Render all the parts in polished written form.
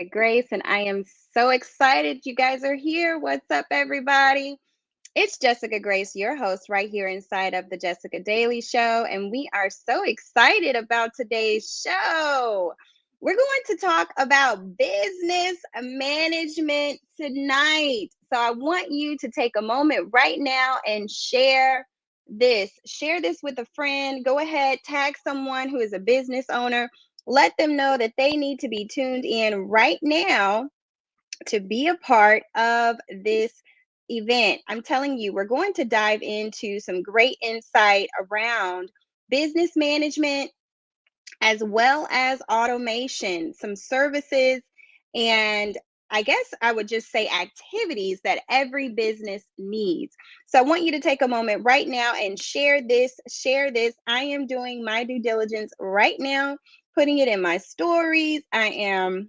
Grace, and I am so excited you guys are here. What's up, everybody? It's Jessica Grace, your host, right here inside of the Jessica Daily Show, and we are so excited about today's show. We're going to talk about business management tonight. So I want you to take a moment right now and share this. Share this with a friend. Go ahead, tag someone who is a business owner. Let them know that they need to be tuned in right now to be a part of this event. I'm telling you, we're going to dive into some great insight around business management as well as automation, some services, and I guess I would just say activities that every business needs. So I want you to take a moment right now and share this. Share this. I am doing my due diligence right now, putting it in my stories. I am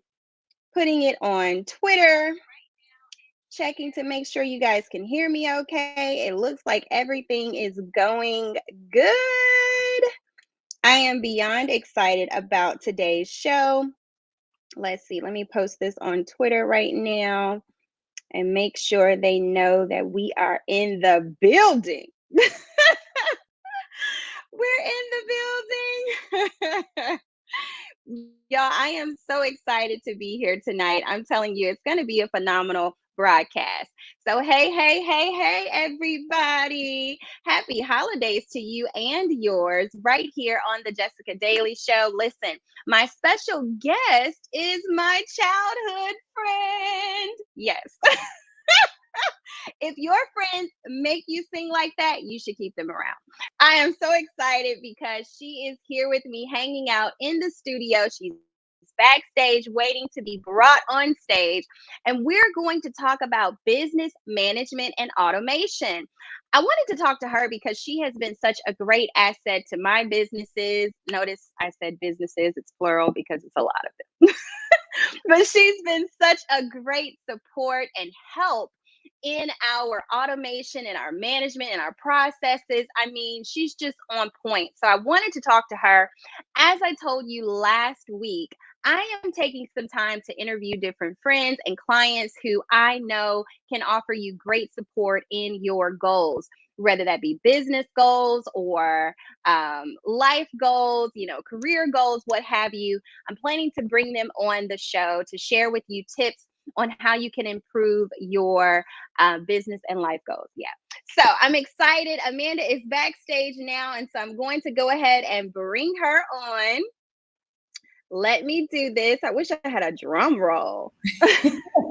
putting it on Twitter, checking to make sure you guys can hear me okay. It looks like everything is going good. I am beyond excited about today's show. Let's see, let me post this on Twitter right now and make sure they know that we are in the building. We're in the building. Y'all, I am so excited to be here tonight. I'm telling you, it's going to be a phenomenal broadcast. So, hey, everybody. Happy holidays to you and yours right here on the Jessica Daily Show. Listen, my special guest is my childhood friend. Yes. If your friends make you sing like that, you should keep them around. I am so excited because she is here with me hanging out in the studio. She's backstage waiting to be brought on stage. And we're going to talk about business management and automation. I wanted to talk to her because she has been such a great asset to my businesses. Notice I said businesses, it's plural because it's a lot of them. But she's been such a great support and help in our automation and our management and our processes. I mean, she's just on point. So I wanted to talk to her. As I told you last week, I am taking some time to interview different friends and clients who I know can offer you great support in your goals, whether that be business goals or life goals, career goals, what have you. I'm planning to bring them on the show to share with you tips on how you can improve your business and life goals. Yeah. So I'm excited. Amanda is backstage now. And so I'm going to go ahead and bring her on. Let me do this. I wish I had a drum roll.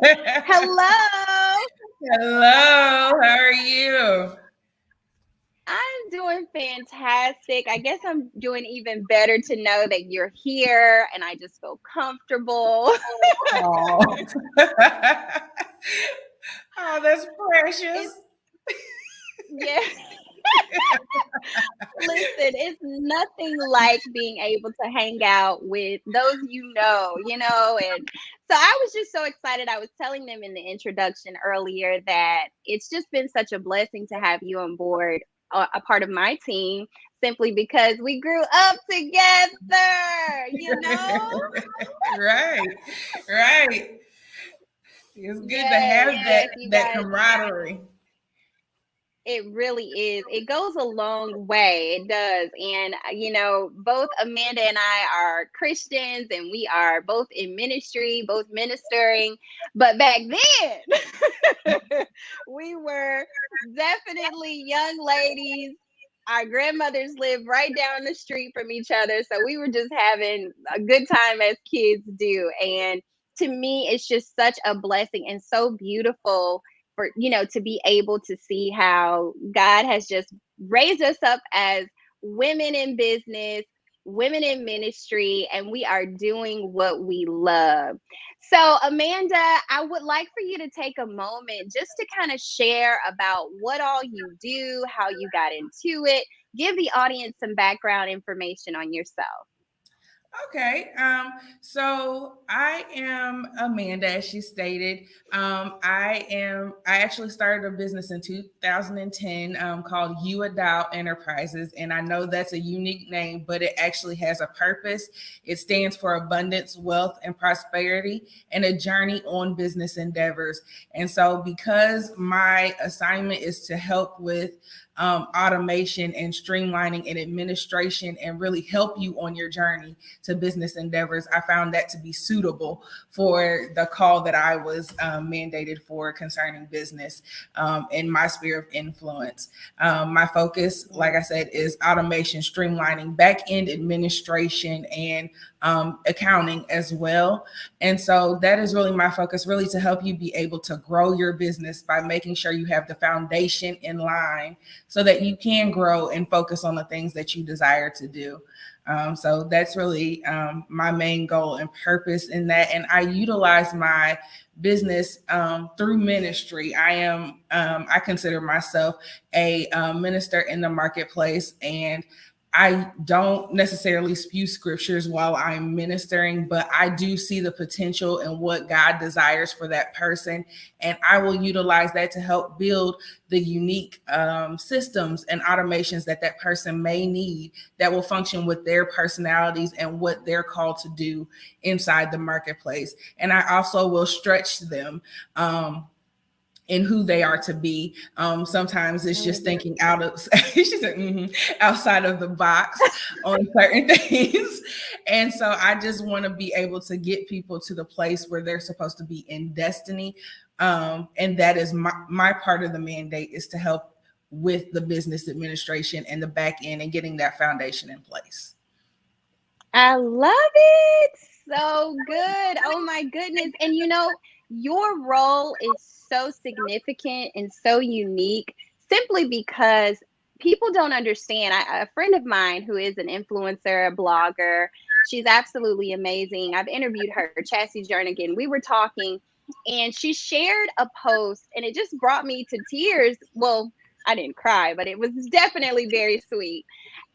Hello. Hello, how are you? I'm doing fantastic. I guess I'm doing even better to know that you're here and I just feel comfortable. Oh, oh that's precious. It's, yeah. Listen, it's nothing like being able to hang out with those and so I was just so excited. I was telling them in the introduction earlier that it's just been such a blessing to have you on board, a part of my team, simply because we grew up together, Right, right. It's good to Yes, have that yes, you that guys. camaraderie. It really is. It goes a long way. It does. And, both Amanda and I are Christians and we are both in ministry, both ministering. But back then, we were definitely young ladies. Our grandmothers lived right down the street from each other. So we were just having a good time as kids do. And to me, it's just such a blessing and so beautiful for to be able to see how God has just raised us up as women in business, women in ministry, and we are doing what we love. So, Amanda, I would like for you to take a moment just to kind of share about what all you do, how you got into it, give the audience some background information on yourself. Okay. So I am Amanda, as she stated. I actually started a business in 2010 called You Adopt Enterprises. And I know that's a unique name, but it actually has a purpose. It stands for abundance, wealth, and prosperity, and a journey on business endeavors. And so, because my assignment is to help with automation and streamlining and administration and really help you on your journey to business endeavors, I found that to be suitable for the call that I was mandated for concerning business in my sphere of influence. My focus, like I said, is automation, streamlining, back end administration, and accounting as well. And so that is really my focus, really to help you be able to grow your business by making sure you have the foundation in line so that you can grow and focus on the things that you desire to do. So that's really my main goal and purpose in that. And I utilize my business through ministry. I consider myself a minister in the marketplace, and I don't necessarily spew scriptures while I'm ministering, but I do see the potential in what God desires for that person. And I will utilize that to help build the unique systems and automations that that person may need that will function with their personalities and what they're called to do inside the marketplace. And I also will stretch them. In who they are to be. Sometimes it's just thinking out of she said, outside of the box on certain things. And so I just want to be able to get people to the place where they're supposed to be in destiny. And that is my part of the mandate, is to help with the business administration and the back end and getting that foundation in place. I love it. So good. Oh my goodness. And your role is so significant and so unique simply because people don't understand. A friend of mine who is an influencer, a blogger, she's absolutely amazing. I've interviewed her, Chassie Jernigan. We were talking and she shared a post and it just brought me to tears. Well, I didn't cry, but it was definitely very sweet,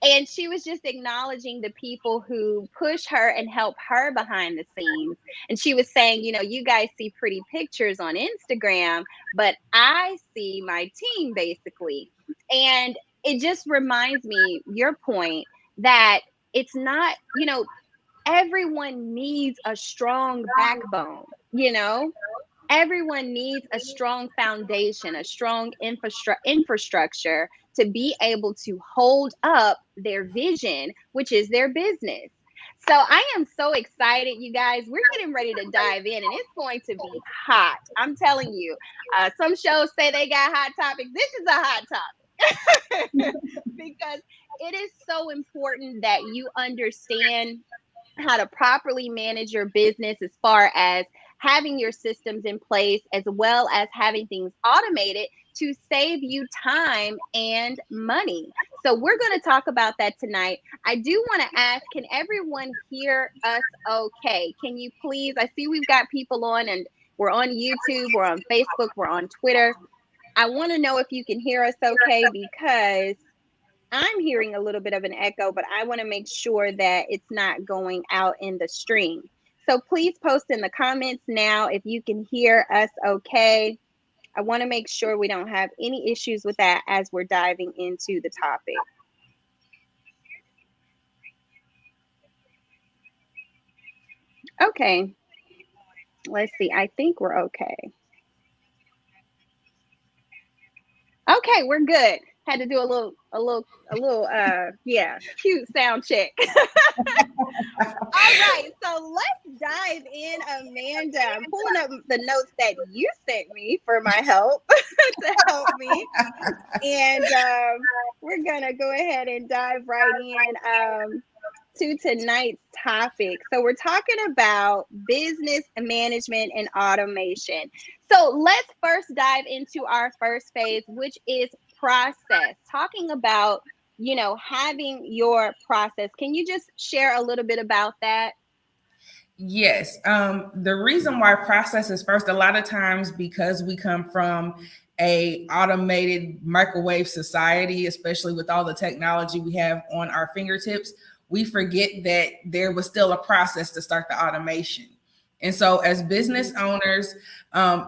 and she was just acknowledging the people who push her and help her behind the scenes. And she was saying, you guys see pretty pictures on Instagram, but I see my team basically. And it just reminds me, your point, that it's not, everyone needs a strong backbone, everyone needs a strong foundation, a strong infrastructure to be able to hold up their vision, which is their business. So I am so excited, you guys. We're getting ready to dive in, and it's going to be hot. I'm telling you. Some shows say they got hot topics. This is a hot topic because it is so important that you understand how to properly manage your business as far as having your systems in place as well as having things automated to save you time and money. So we're going to talk about that tonight. I do want to ask, can everyone hear us okay? Can you please? I see we've got people on, and we're on YouTube, we're on Facebook, we're on Twitter. I want to know if you can hear us okay, because I'm hearing a little bit of an echo, but I want to make sure that it's not going out in the stream. So please post in the comments now if you can hear us okay. I want to make sure we don't have any issues with that as we're diving into the topic. Okay, let's see. I think we're okay. Okay, we're good. Had to do yeah, cute sound check. All right, so let's dive in, Amanda. I'm pulling up the notes that you sent me for my help to help me, and we're gonna go ahead and dive right in to tonight's topic. So we're talking about business management and automation. So let's first dive into our first phase, which is process. Talking about having your process. Can you just share a little bit about that? Yes. The reason why process is first, a lot of times because we come from a automated microwave society, especially with all the technology we have on our fingertips, we forget that there was still a process to start the automation. And so, as business owners,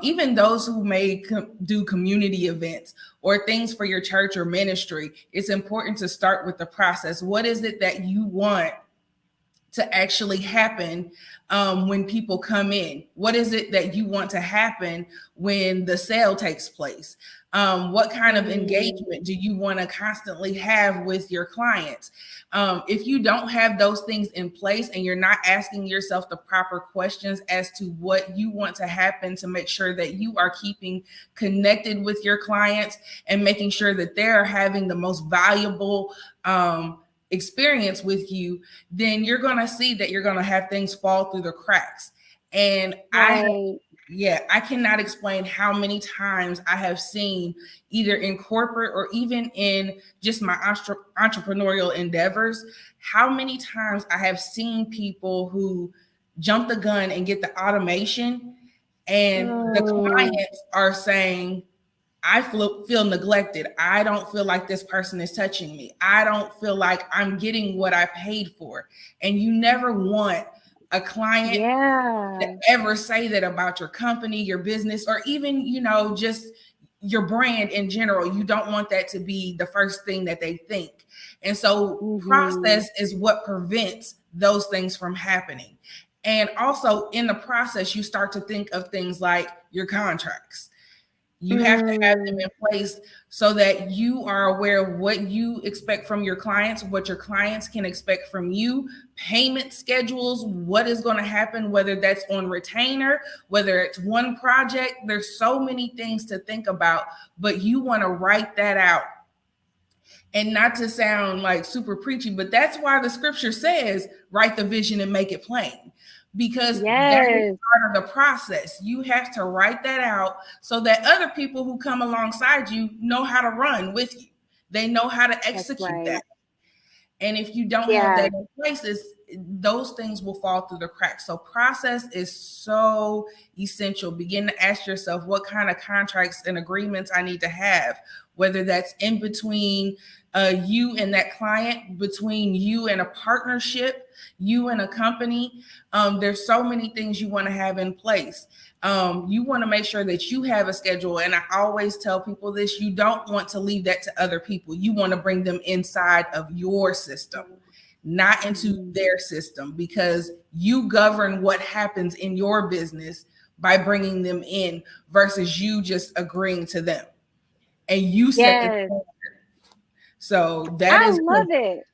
even those who may do community events or things for your church or ministry, it's important to start with the process. What is it that you want to actually happen when people come in? What is it that you want to happen when the sale takes place? What kind of engagement do you want to constantly have with your clients? If you don't have those things in place and you're not asking yourself the proper questions as to what you want to happen to make sure that you are keeping connected with your clients and making sure that they're having the most valuable experience with you, then you're going to see that you're going to have things fall through the cracks. And Right. I cannot explain how many times I have seen, either in corporate or even in just my entrepreneurial endeavors, how many times I have seen people who jump the gun and get the automation, and the Mm, clients are saying, I feel neglected. I don't feel like this person is touching me. I don't feel like I'm getting what I paid for. And you never want a client to yeah. ever say that about your company, your business, or even, just your brand in general. You don't want that to be the first thing that they think. And so Hmm. process is what prevents those things from happening. And also in the process, you start to think of things like your contracts. You have to have them Mm, in place so that you are aware of what you expect from your clients, what your clients can expect from you, payment schedules, what is going to happen, whether that's on retainer, whether it's one project. There's so many things to think about, but you want to write that out. And not to sound like super preachy, but that's why the scripture says, write the vision and make it plain. Because that is yes, part of the process. You have to write that out so that other people who come alongside you know how to run with you. They know how to that's execute right. that. And if you don't have Yeah. that in place, those things will fall through the cracks. So process is so essential. Begin to ask yourself what kind of contracts and agreements I need to have, whether that's in between you and that client, between you and a partnership, you and a company. There's so many things you want to have in place. You want to make sure that you have a schedule. And I always tell people this: you don't want to leave that to other people. You want to bring them inside of your system, not into Mhm. their system, because you govern what happens in your business by bringing them in versus you just agreeing to them, and you set the Yes, tone. So that I is love it.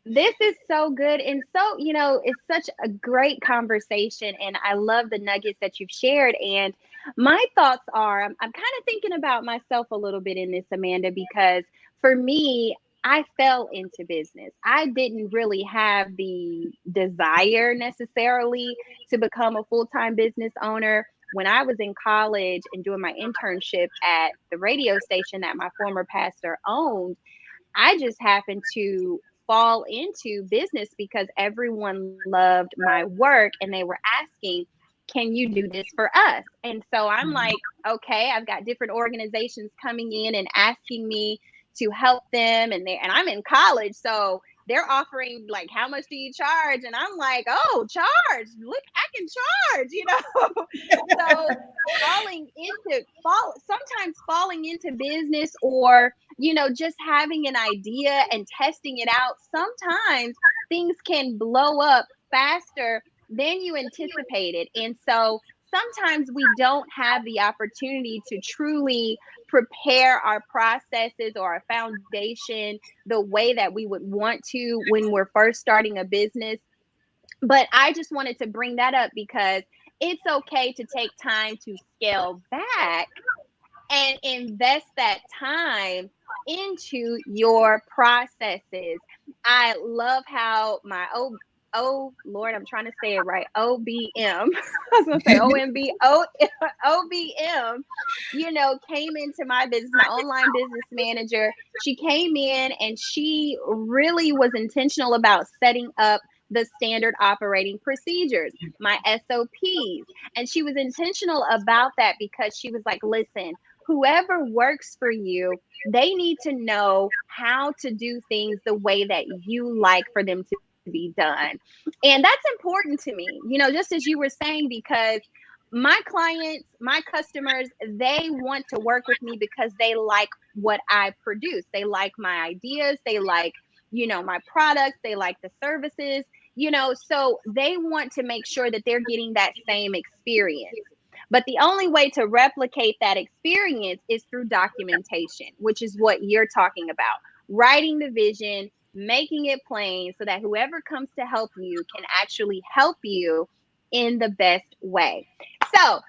This is so good. And so, it's such a great conversation. And I love the nuggets that you've shared. And my thoughts are I'm kind of thinking about myself a little bit in this, Amanda, because for me, I fell into business. I didn't really have the desire necessarily to become a full time business owner. When I was in college and doing my internship at the radio station that my former pastor owned, I just happened to fall into business because everyone loved my work and they were asking, can you do this for us? And so I'm like, okay, I've got different organizations coming in and asking me to help them, and I'm in college, so they're offering like, how much do you charge? And I'm like, oh, charge. Look, I can charge, So sometimes falling into business, or just having an idea and testing it out, sometimes things can blow up faster than you anticipated. And so sometimes we don't have the opportunity to truly prepare our processes or our foundation the way that we would want to when we're first starting a business. But I just wanted to bring that up because it's okay to take time to scale back and invest that time into your processes. I love how my Lord, I'm trying to say it right. OBM. I was gonna say OMB OBM, came into my business, my online business manager. She came in and she really was intentional about setting up the standard operating procedures, my SOPs. And she was intentional about that because she was like, listen, whoever works for you, they need to know how to do things the way that you like for them to be done. And that's important to me, just as you were saying, because my clients, my customers, they want to work with me because they like what I produce. They like my ideas. They like, my products. They like the services, so they want to make sure that they're getting that same experience. But the only way to replicate that experience is through documentation, which is what you're talking about. Writing the vision, making it plain so that whoever comes to help you can actually help you in the best way. So,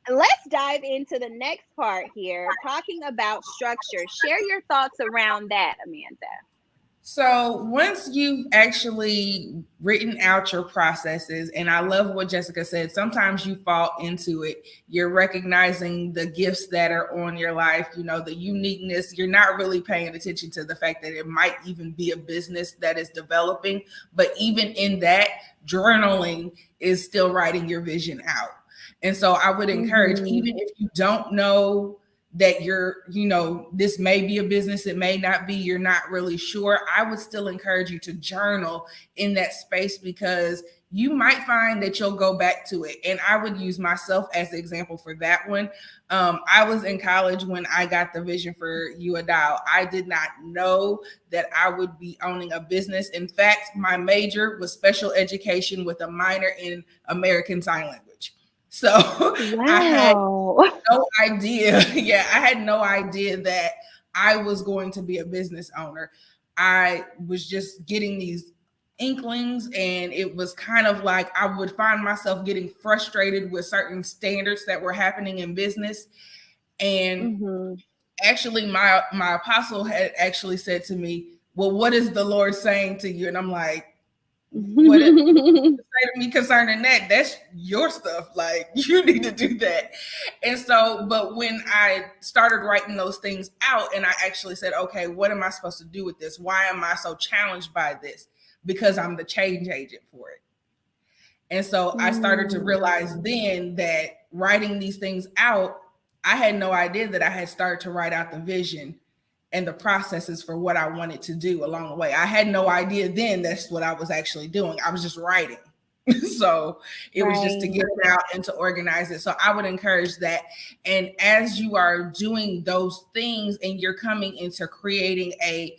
let's dive into the next part here, talking about structure. Share your thoughts around that, Amanda. So once you've actually written out your processes, and I love what Jessica said, sometimes you fall into it. You're recognizing the gifts that are on your life, the uniqueness. You're not really paying attention to the fact that it might even be a business that is developing. But even in that, journaling is still writing your vision out. And so I would encourage, Mm-hmm. even if you don't know that this may be a business, it may not be, you're not really sure, I would still encourage you to journal in that space, because you might find that you'll go back to it. And I would use myself as the example for that one. I was in college when I got the vision for You a Dial. I did not know that I would be owning a business. In fact, my major was special education with a minor in American Sign Language. So I had Wow. no idea. Yeah, I had no idea that I was going to be a business owner. I was just getting these inklings, and it was kind of like I would find myself getting frustrated with certain standards that were happening in business. And Mm-hmm. actually, my apostle had actually said to me, "Well, what is the Lord saying to you?" And I'm like, what say to me concerning that? That's your stuff. Like, you need to do that. And so, but when I started writing those things out, and I actually said, okay, what am I supposed to do with this? Why am I so challenged by this? Because I'm the change agent for it. And so I started to Mm. realize then that writing these things out, I had no idea that I had started to write out the vision and the processes for what I wanted to do along the way. I had no idea then that's what I was actually doing. I was just writing. So it was just to Right. get it out and to organize it. So I would encourage that. And as you are doing those things and you're coming into creating a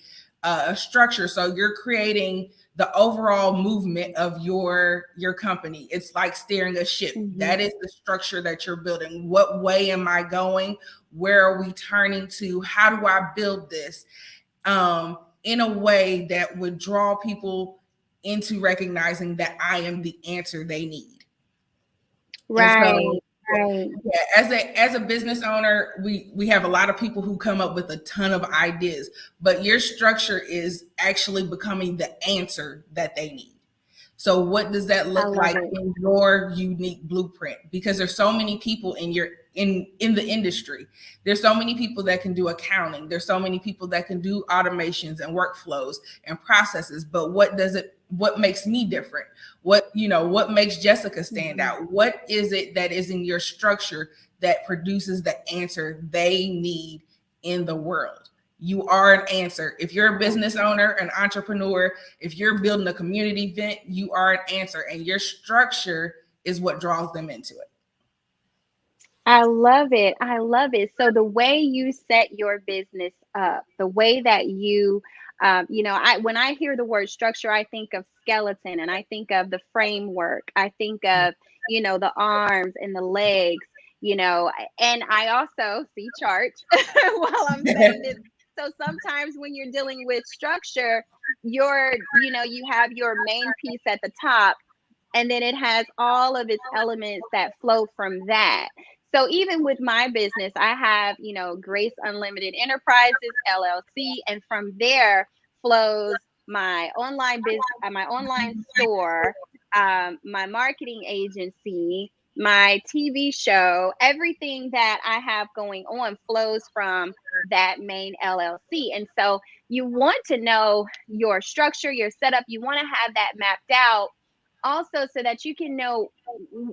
structure, so you're creating the overall movement of your company. It's like steering a ship. Mm-hmm. That is the structure that you're building. What way am I going? Where are we turning to? How do I build this in a way that would draw people into recognizing that I am the answer they need? And so, Right. Right. yeah, as a business owner, we have a lot of people who come up with a ton of ideas, but your structure is actually becoming the answer that they need. So what does that I look love like it. in your unique blueprint? Because there's so many people in the industry. There's so many people that can do accounting. There's so many people that can do automations and workflows and processes. But what makes me different? What makes Jessica stand Mm-hmm. out? What is it that is in your structure that produces the answer they need in the world? You are an answer. If you're a Yeah. business owner, an entrepreneur, if you're building a community event, you are an answer, and your structure is what draws them into it. I love it. I love it. So the way you set your business up, the way that I when I hear the word structure, I think of skeleton and I think of the framework. I think of, the arms and the legs, and I also see charts while I'm saying this. So sometimes when you're dealing with structure, you have your main piece at the top, and then it has all of its elements that flow from that. So even with my business, I have, Grace Unlimited Enterprises LLC, and from there flows my online business, my online store, my marketing agency, my TV show. Everything that I have going on flows from that main LLC. And so you want to know your structure, your setup. You want to have that mapped out also so that you can know,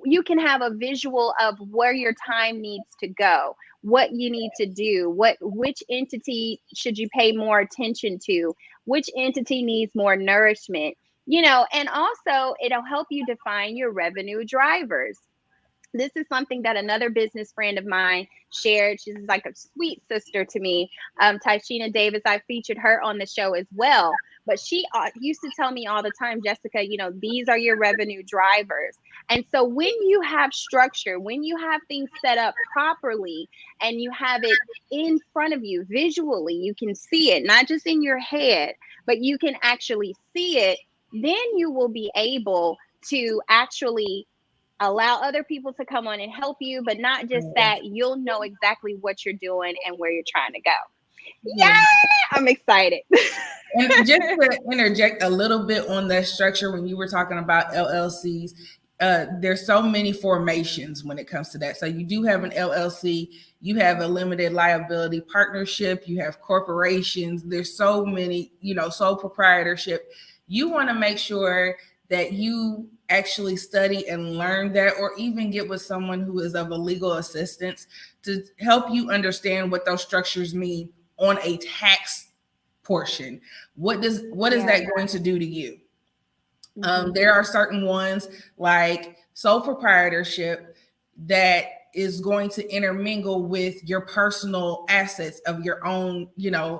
you can have a visual of where your time needs to go, what you need to do, which entity should you pay more attention to, which entity needs more nourishment, and also it'll help you define your revenue drivers. This is something that another business friend of mine shared. She's like a sweet sister to me. Tyshina Davis, I featured her on the show as well. But she used to tell me all the time, Jessica, these are your revenue drivers. And so when you have structure, when you have things set up properly and you have it in front of you visually, you can see it, not just in your head, but you can actually see it, then you will be able to actually allow other people to come on and help you, but not just that, you'll know exactly what you're doing and where you're trying to go. Yeah. Yeah, I'm excited. And just to interject a little bit on that structure, when you were talking about LLCs, there's so many formations when it comes to that. So you do have an LLC, you have a limited liability partnership, you have corporations. There's so many, sole proprietorship. You want to make sure that you actually study and learn that, or even get with someone who is of a legal assistance to help you understand what those structures mean on a tax portion. What is that going to do to you? There are certain ones like sole proprietorship that is going to intermingle with your personal assets of your own,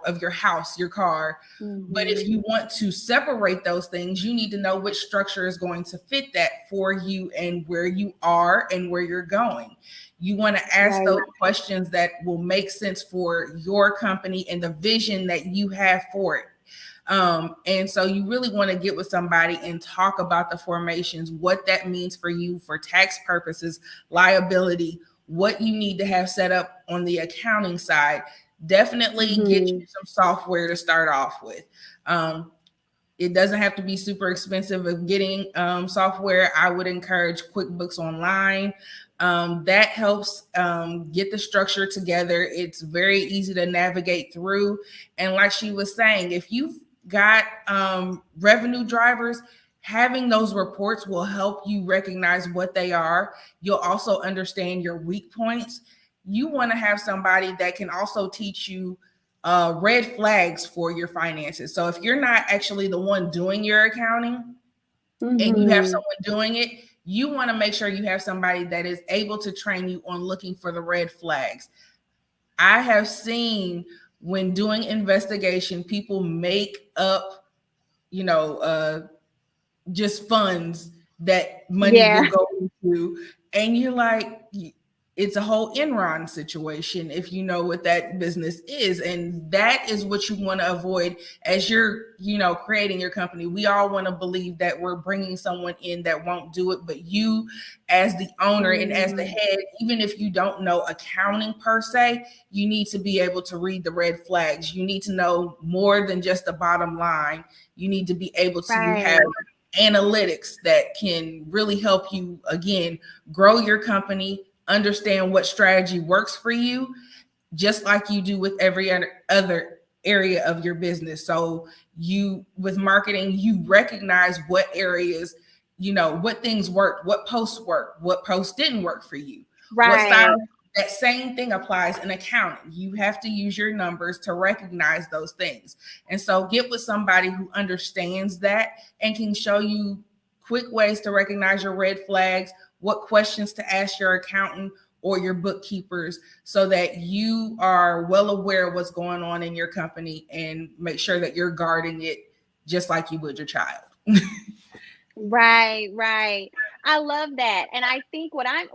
of your house, your car. But if you want to separate those things, you need to know which structure is going to fit that for you and where you are and where you're going. You want to ask those questions that will make sense for your company and the vision that you have for it. And so you really want to get with somebody and talk about the formations, what that means for you for tax purposes, liability, what you need to have set up on the accounting side. Definitely get you some software to start off with. It doesn't have to be super expensive of getting software. I would encourage QuickBooks Online. That helps get the structure together. It's very easy to navigate through. And like she was saying, if you've got revenue drivers, having those reports will help you recognize what they are. You'll also understand your weak points. You want to have somebody that can also teach you red flags for your finances. So if you're not actually the one doing your accounting and you have someone doing it, you want to make sure you have somebody that is able to train you on looking for the red flags. I have seen when doing investigation, people make up, just funds that money will go into, and you're like, it's a whole Enron situation if you know what that business is. And that is what you want to avoid as you're, creating your company. We all want to believe that we're bringing someone in that won't do it, but you as the owner and as the head, even if you don't know accounting per se, you need to be able to read the red flags. You need to know more than just the bottom line. You need to be able to have analytics that can really help you, again, grow your company, understand what strategy works for you, just like you do with every other area of your business. So with marketing, you recognize what areas, what things worked, what posts worked, what posts didn't work for you, what style. That same thing applies in accounting. You have to use your numbers to recognize those things. And so get with somebody who understands that and can show you quick ways to recognize your red flags, what questions to ask your accountant or your bookkeepers, so that you are well aware of what's going on in your company and make sure that you're guarding it just like you would your child. Right. I love that. And I think what I'm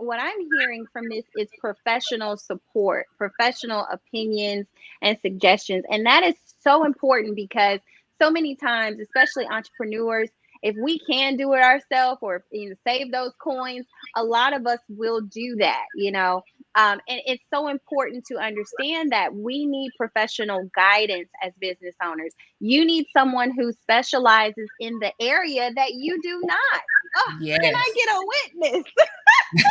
hearing from this is professional support, professional opinions and suggestions. And that is so important because so many times, especially entrepreneurs, if we can do it ourselves or save those coins, a lot of us will do that. And it's so important to understand that we need professional guidance as business owners. You need someone who specializes in the area that you do not. Oh, yes. Can I get a witness?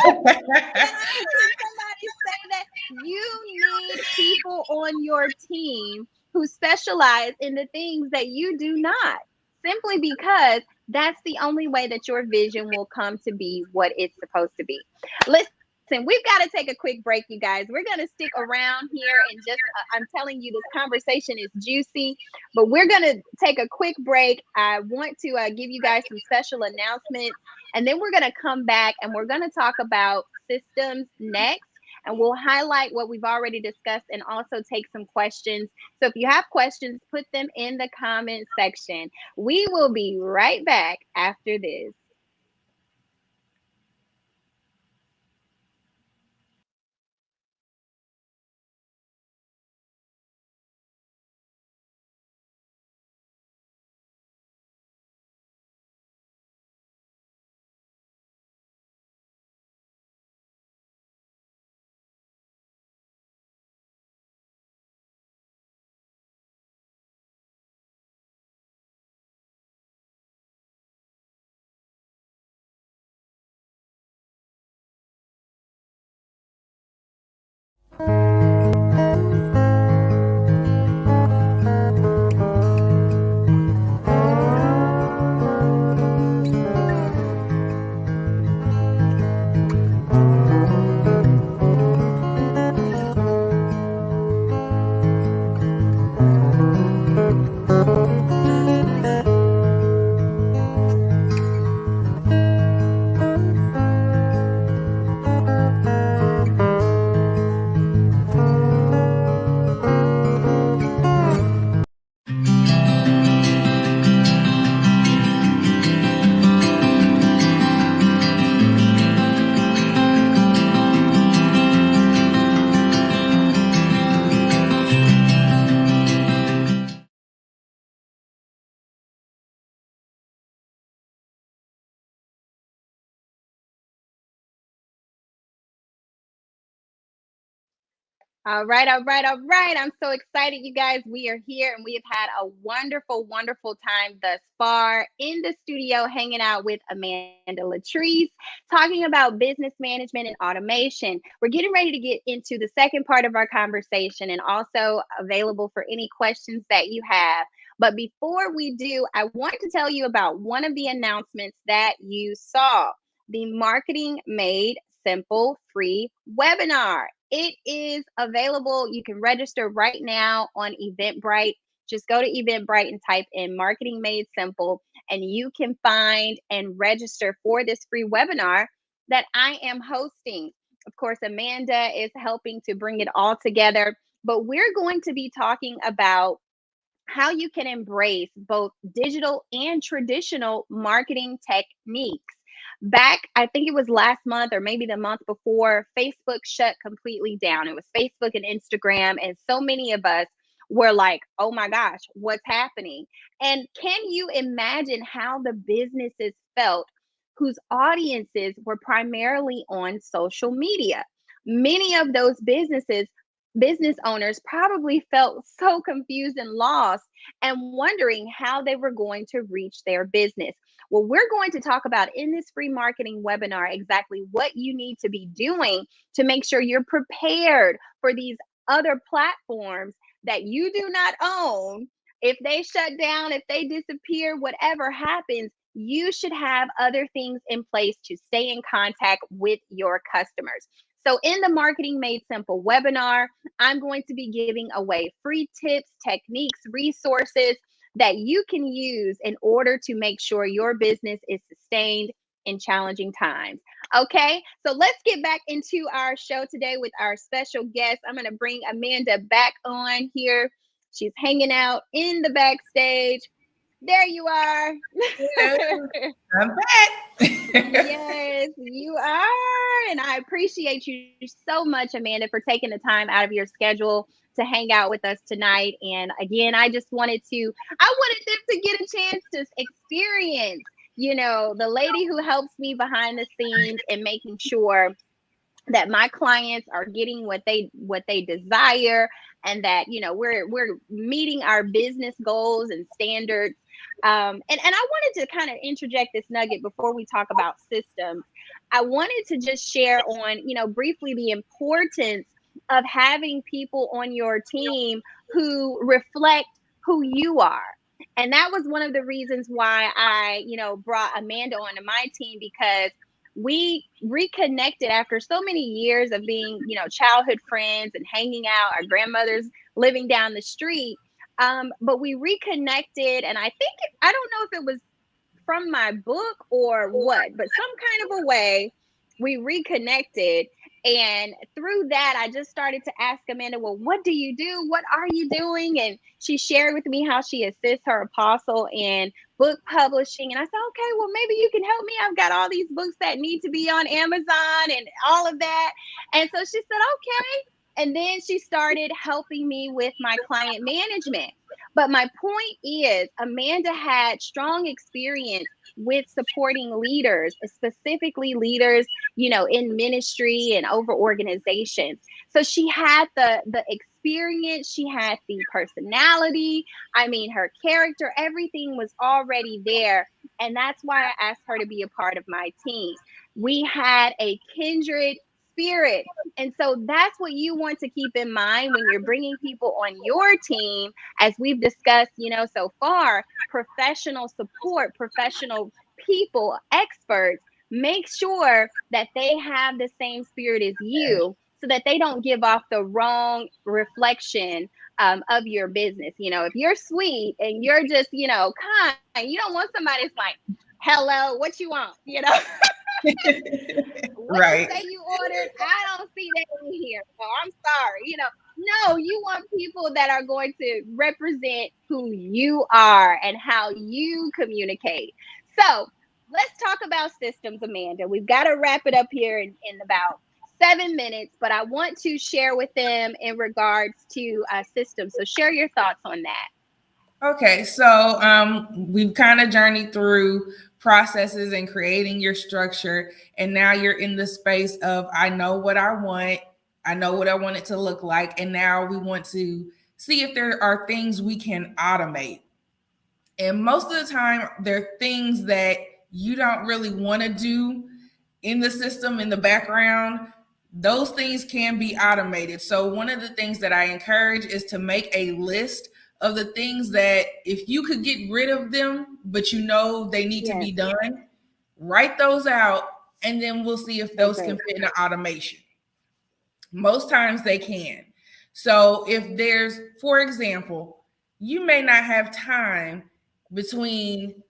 Can somebody say that you need people on your team who specialize in the things that you do not? simply because that's the only way that your vision will come to be what it's supposed to be. Listen, we've got to take a quick break, you guys. We're going to stick around here and just, I'm telling you, this conversation is juicy, but we're going to take a quick break. I want to give you guys some special announcements, and then we're going to come back and we're going to talk about systems next. And we'll highlight what we've already discussed and also take some questions. So if you have questions, put them in the comment section. We will be right back after this. All right, all right, all right. I'm so excited, you guys. We are here and we have had a wonderful, wonderful time thus far in the studio hanging out with Amanda Latrice, talking about business management and automation. We're getting ready to get into the second part of our conversation and also available for any questions that you have. But before we do, I want to tell you about one of the announcements that you saw, the Marketing Made Simple free webinar. It is available. You can register right now on Eventbrite. Just go to Eventbrite and type in Marketing Made Simple, and you can find and register for this free webinar that I am hosting. Of course, Amanda is helping to bring it all together, but we're going to be talking about how you can embrace both digital and traditional marketing techniques. Back, I think it was last month or maybe the month before, Facebook shut completely down. It was Facebook and Instagram, and so many of us were like, oh my gosh, what's happening? And can you imagine how the businesses felt whose audiences were primarily on social media? Many of those business owners probably felt so confused and lost and wondering how they were going to reach their business. Well, we're going to talk about in this free marketing webinar exactly what you need to be doing to make sure you're prepared for these other platforms that you do not own. If they shut down, if they disappear, whatever happens, you should have other things in place to stay in contact with your customers. So, in the Marketing Made Simple webinar, I'm going to be giving away free tips, techniques, resources that you can use in order to make sure your business is sustained in challenging times. Okay, so let's get back into our show today with our special guest. I'm going to bring Amanda back on here. She's hanging out in the backstage. There you are. Hello, I'm back. Yes, you are. And I appreciate you so much, Amanda, for taking the time out of your schedule to hang out with us tonight. And again, I wanted them to get a chance to experience, the lady who helps me behind the scenes and making sure that my clients are getting what they desire, and that we're meeting our business goals and standards. And I wanted to kind of interject this nugget before we talk about systems. I wanted to just share on, briefly, the importance of having people on your team who reflect who you are. And that was one of the reasons why I, brought Amanda onto my team, because we reconnected after so many years of being, childhood friends and hanging out, our grandmothers living down the street. But we reconnected, and I don't know if it was from my book or what, but some kind of a way we reconnected. And through that, I just started to ask Amanda, well, what do you do? What are you doing? And she shared with me how she assists her apostle in book publishing. And I said, okay, well, maybe you can help me. I've got all these books that need to be on Amazon and all of that. And so she said, okay. And then she started helping me with my client management. But my point is, Amanda had strong experience with supporting leaders, specifically leaders, in ministry and over organizations. So she had the experience, she had the personality. I mean, her character, everything was already there. And that's why I asked her to be a part of my team. We had a kindred spirit. And so that's what you want to keep in mind when you're bringing people on your team, as we've discussed, so far, professional support, professional people, experts. Make sure that they have the same spirit as you, so that they don't give off the wrong reflection of your business. If you're sweet and you're just, kind, you don't want somebody that's like, hello, what you want? What you Right. say you ordered? I don't see that in here. So I'm sorry. No, you want people that are going to represent who you are and how you communicate. So let's talk about systems, Amanda. We've got to wrap it up here in about 7 minutes, but I want to share with them in regards to systems. So share your thoughts on that. Okay, so we've kind of journeyed through processes and creating your structure, and now you're in the space of I know what I want, I know what I want it to look like, and now we want to see if there are things we can automate. And most of the time, there are things that you don't really want to do in the system in the background. Those things can be automated. So, one of the things that I encourage is to make a list of the things that if you could get rid of them, but they need to Yes. be done, write those out, and then we'll see if Okay, those can great. fit in the automation. Most times they can. So if there's, for example, you may not have time between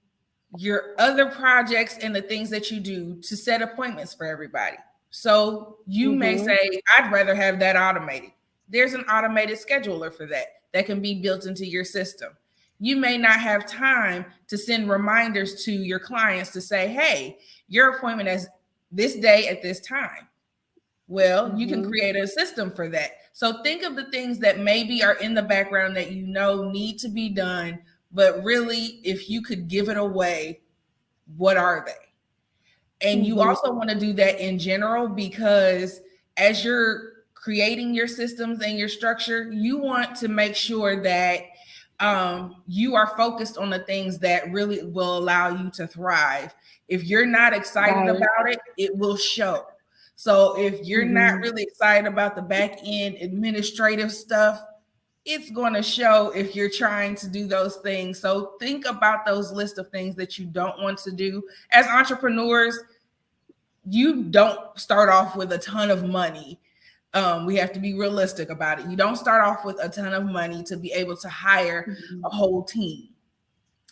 your other projects and the things that you do to set appointments for everybody. So you may Mm-hmm. say, I'd rather have that automated. There's an automated scheduler for that that can be built into your system. You may not have time to send reminders to your clients to say, hey, your appointment is this day at this time. Well, you can Mm-hmm. create a system for that. So think of the things that maybe are in the background that need to be done, but really, if you could give it away, what are they? And you Mm-hmm. also want to do that in general because as you're creating your systems and your structure, you want to make sure that you are focused on the things that really will allow you to thrive. If you're not excited Right. about it, it will show. So if you're not Mm-hmm. really excited about the back end administrative stuff, it's going to show if you're trying to do those things. So think about those list of things that you don't want to do. As entrepreneurs, you don't start off with a ton of money. We have to be realistic about it. You don't start off with a ton of money to be able to hire Mm-hmm. a whole team.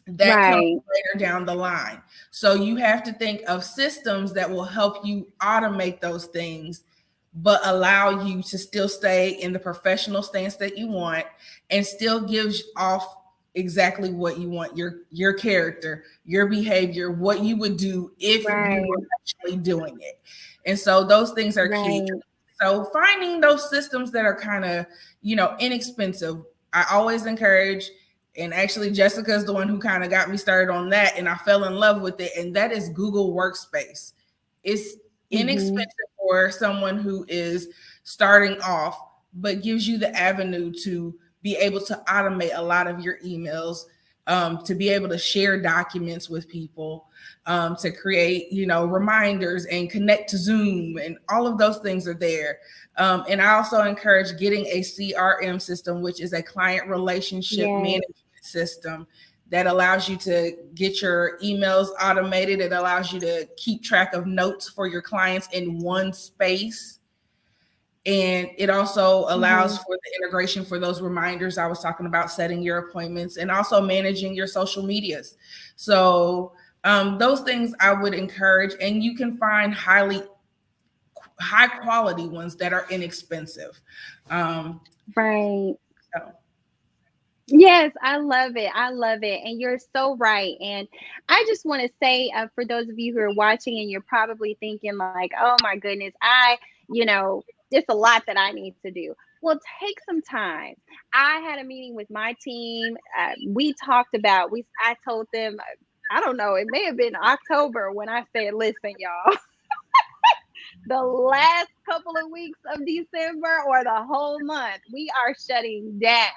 That comes Right. later down the line. So you have to think of systems that will help you automate those things, but allow you to still stay in the professional stance that you want and still gives off exactly what you want, your character, your behavior, what you would do if you were Right. actually doing it. And so those things are key. Right. So finding those systems that are kind of, inexpensive. I always encourage, and actually Jessica is the one who kind of got me started on that, and I fell in love with it, and that is Google Workspace. It's Mm-hmm. inexpensive for someone who is starting off, but gives you the avenue to be able to automate a lot of your emails, to be able to share documents with people, to create, reminders and connect to Zoom, and all of those things are there. And I also encourage getting a CRM system, which is a client relationship Yes. management system that allows you to get your emails automated. It allows you to keep track of notes for your clients in one space. And it also allows Mhm. for the integration for those reminders I was talking about, setting your appointments and also managing your social medias. So those things I would encourage, and you can find high quality ones that are inexpensive. Um, Right. so Yes, I love it. I love it. And you're so right. And I just want to say, for those of you who are watching and you're probably thinking, like, oh my goodness, it's a lot that I need to do. Well, take some time. I had a meeting with my team. We talked about, I told them, I don't know, it may have been October when I said, listen, y'all, the last couple of weeks of December or the whole month, we are shutting down.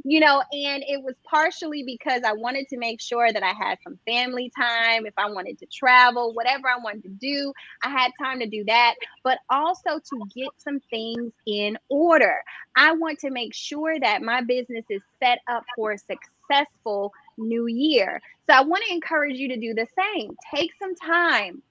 And it was partially because I wanted to make sure that I had some family time. If I wanted to travel, whatever I wanted to do, I had time to do that, but also to get some things in order. I want to make sure that my business is set up for a successful new year. So I want to encourage you to do the same. Take some time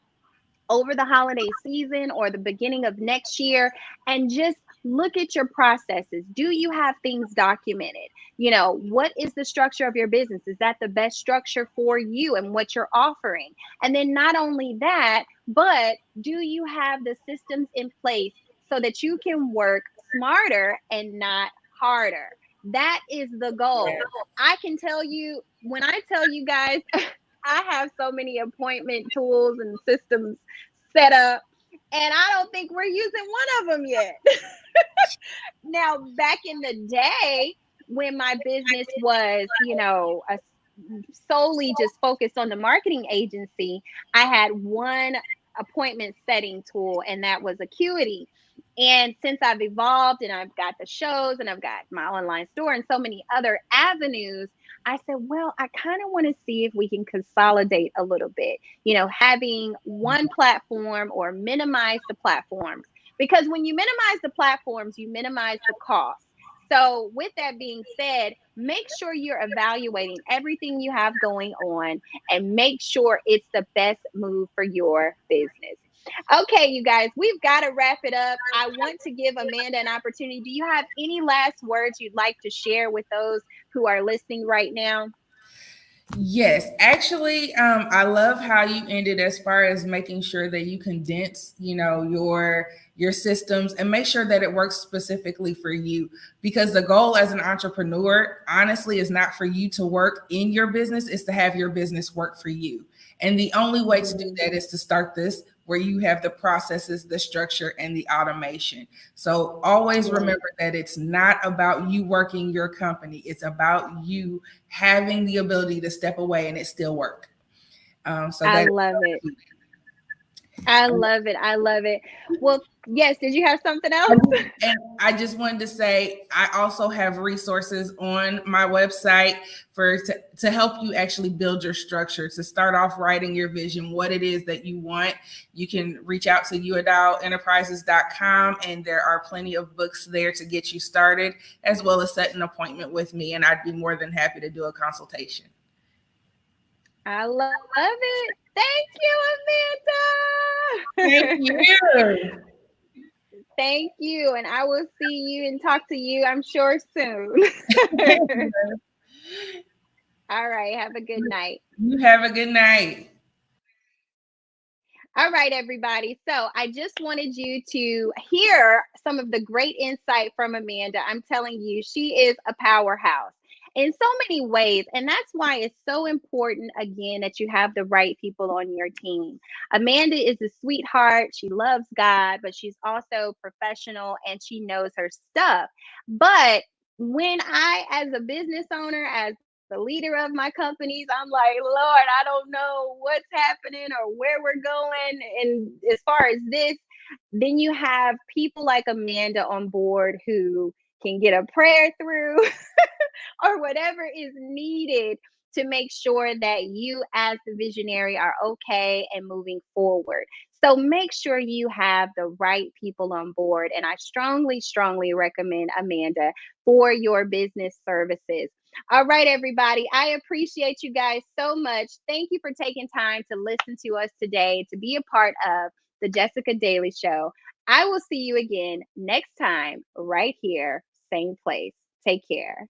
over the holiday season or the beginning of next year and just look at your processes. Do you have things documented? What is the structure of your business? Is that the best structure for you and what you're offering? And then not only that, but do you have the systems in place so that you can work smarter and not harder? That is the goal. I can tell you, when I tell you guys, I have so many appointment tools and systems set up, and I don't think we're using one of them yet. Now, back in the day when my business was, solely just focused on the marketing agency, I had one appointment setting tool, and that was Acuity. And since I've evolved and I've got the shows and I've got my online store and so many other avenues, I said, well, I kind of want to see if we can consolidate a little bit, having one platform or minimize the platforms. Because when you minimize the platforms, you minimize the cost. So, with that being said, make sure you're evaluating everything you have going on and make sure it's the best move for your business. Okay, you guys, we've got to wrap it up. I want to give Amanda an opportunity. Do you have any last words you'd like to share with those who are listening right now? yes, actually, I love how you ended as far as making sure that you condense, your systems and make sure that it works specifically for you. Because the goal as an entrepreneur, honestly, is not for you to work in your business; is to have your business work for you. And the only way to do that Mhm. is to start this where you have the processes, the structure, and the automation. So always Yes, remember that it's not about you working your company; it's about you having the ability to step away and it still work. So I that love it. I love it. I love it. Well, yes, did you have something else? and I just wanted to say I also have resources on my website to help you actually build your structure, to start off writing your vision, what it is that you want. You can reach out to youadoutenterprises.com, and there are plenty of books there to get you started, as well as set an appointment with me, and I'd be more than happy to do a consultation. I love it. Thank you, Thank Amanda. you. Thank you. And I will see you and talk to you, I'm sure, soon. All right. Have a good night. You have a good night. All right, everybody. So I just wanted you to hear some of the great insight from Amanda. I'm telling you, she is a powerhouse in so many ways. And that's why it's so important, again, that you have the right people on your team. Amanda is a sweetheart. She loves God, but she's also professional and she knows her stuff. But when as a business owner, as the leader of my companies, I'm like, Lord, I don't know what's happening or where we're going. And as far as this, then you have people like Amanda on board who can get a prayer through or whatever is needed to make sure that you, as the visionary, are okay and moving forward. So make sure you have the right people on board. And I strongly, strongly recommend Amanda for your business services. All right, everybody. I appreciate you guys so much. Thank you for taking time to listen to us today, to be a part of the Jessica Daily Show. I will see you again next time, right here, same place. Take care.